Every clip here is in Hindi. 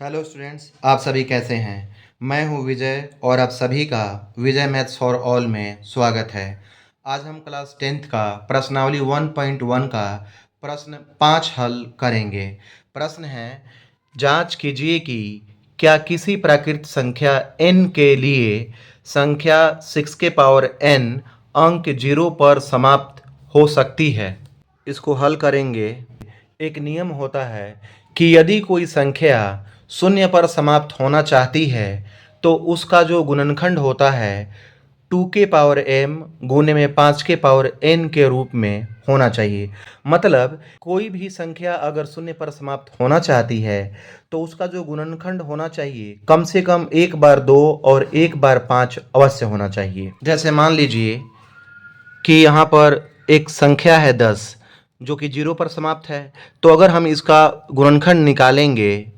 हेलो स्टूडेंट्स, आप सभी कैसे हैं। मैं हूं विजय और आप सभी का विजय मैथ्स फॉर ऑल में स्वागत है। आज हम क्लास 10th का प्रश्नावली 1.1 का प्रश्न 5 हल करेंगे। प्रश्न है, जांच कीजिए कि क्या किसी प्राकृत संख्या n के लिए संख्या 6 के पावर n अंक 0 पर समाप्त हो सकती है। इसको हल करेंगे। एक नियम होता है कि यदि कोई संख्या शून्य पर समाप्त होना चाहती है तो उसका जो गुणनखंड होता है 2 के पावर m गुने में 5 के पावर n के रूप में होना चाहिए। मतलब कोई भी संख्या अगर शून्य पर समाप्त होना चाहती है तो उसका जो गुणनखंड होना चाहिए कम से कम एक बार 2 और एक बार 5 अवश्य होना चाहिए। जैसे मान लीजिए कि यहाँ पर एक संख्या है 10 जो कि 0 पर समाप्त है, तो अगर हम इसका गुणनखंड निकालेंगे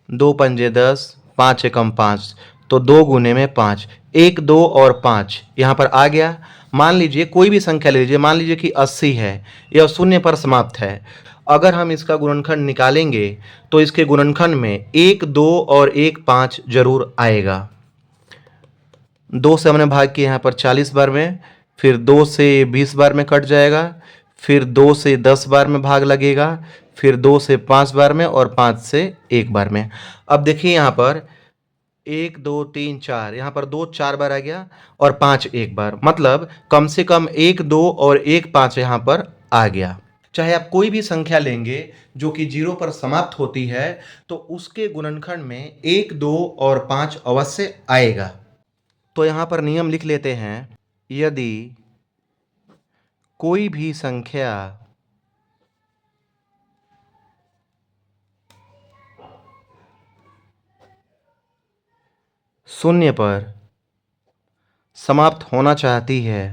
2 पंजे 10, 5 एकम 5, तो 2 गुने में 5, 1 2 और 5 यहाँ पर आ गया। मान लीजिए कोई भी संख्या ले लीजिए, मान लीजिए कि 80 है, यह शून्य पर समाप्त है। अगर हम इसका गुणनखंड निकालेंगे तो इसके गुणनखंड में 1 2 और 1 5 जरूर आएगा। 2 से हमने भाग किया यहाँ पर 40 बार में, फिर 2 से 20 बार में कट जाएगा, फिर 2 से 10 बार में भाग लगेगा, फिर 2 से 5 बार में और 5 से 1 बार में। अब देखिए यहाँ पर 1 2 3 4, यहाँ पर 2 4 बार आ गया और 5 1 बार, मतलब कम से कम 1 2 और 1 5 यहाँ पर आ गया। चाहे आप कोई भी संख्या लेंगे जो कि 0 पर समाप्त होती है तो उसके गुणनखंड में 1 2 और 5 अवश्य आएगा। तो यहाँ पर नियम लिख लेते हैं, यदि कोई भी संख्या शून्य पर समाप्त होना चाहती है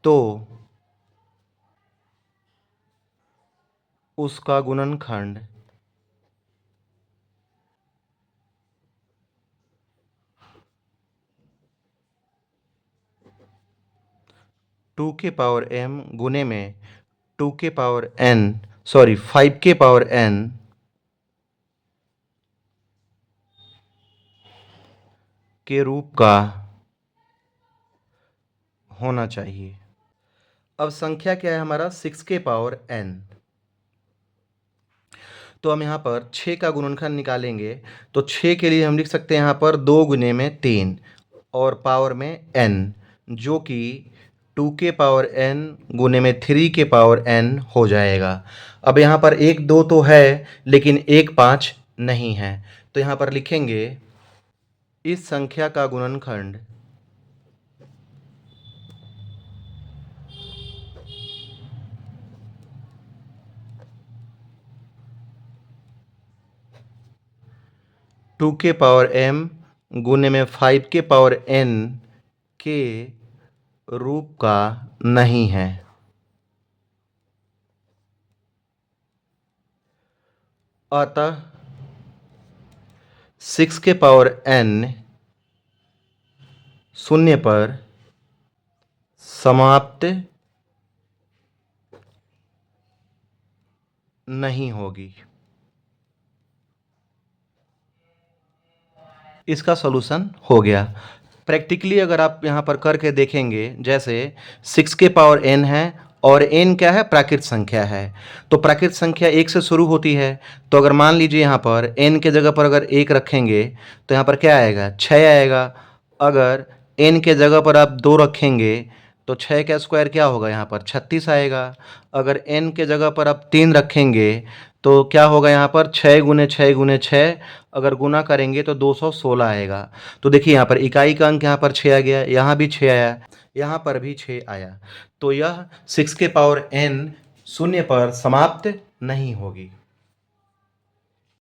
तो उसका गुणनखंड 2 के पावर m गुने में 2 के पावर n, 5 के पावर n के रूप का होना चाहिए। अब संख्या क्या है हमारा 6 के पावर n, तो हम यहाँ पर 6 का गुणनखंड निकालेंगे तो 6 के लिए हम लिख सकते हैं यहाँ पर 2 गुने में 3 और पावर में n, जो कि 2 के पावर n गुने में 3 के पावर n हो जाएगा। अब यहाँ पर 1 2 तो है लेकिन 1 5 नहीं है, तो यहाँ पर लिखेंगे इस संख्या का गुणनखंड 2 के पावर m गुने में 5 के पावर n के रूप का नहीं है। अतः 6 के पावर n शून्य पर समाप्त नहीं होगी। इसका सॉल्यूशन हो गया। प्रैक्टिकली अगर आप यहाँ पर करके देखेंगे, जैसे 6 के पावर n है और n क्या है, प्राकृत संख्या है, तो प्राकृत संख्या 1 से शुरू होती है। तो अगर मान लीजिए यहाँ पर n के जगह पर अगर 1 रखेंगे तो यहाँ पर क्या आएगा, 6 आएगा। अगर n के जगह पर आप 2 रखेंगे तो 6 का स्क्वायर क्या होगा, यहाँ पर 36 आएगा। अगर n के जगह पर आप 3 रखेंगे तो क्या होगा, यहाँ पर 6 गुने 6 गुने 6, अगर गुना करेंगे तो 216 आएगा। तो देखिए यहाँ पर इकाई का अंक यहाँ पर 6 आ गया, यहाँ भी 6 आया, यहाँ पर भी 6 आया। तो यह 6 के पावर n शून्य पर समाप्त नहीं होगी।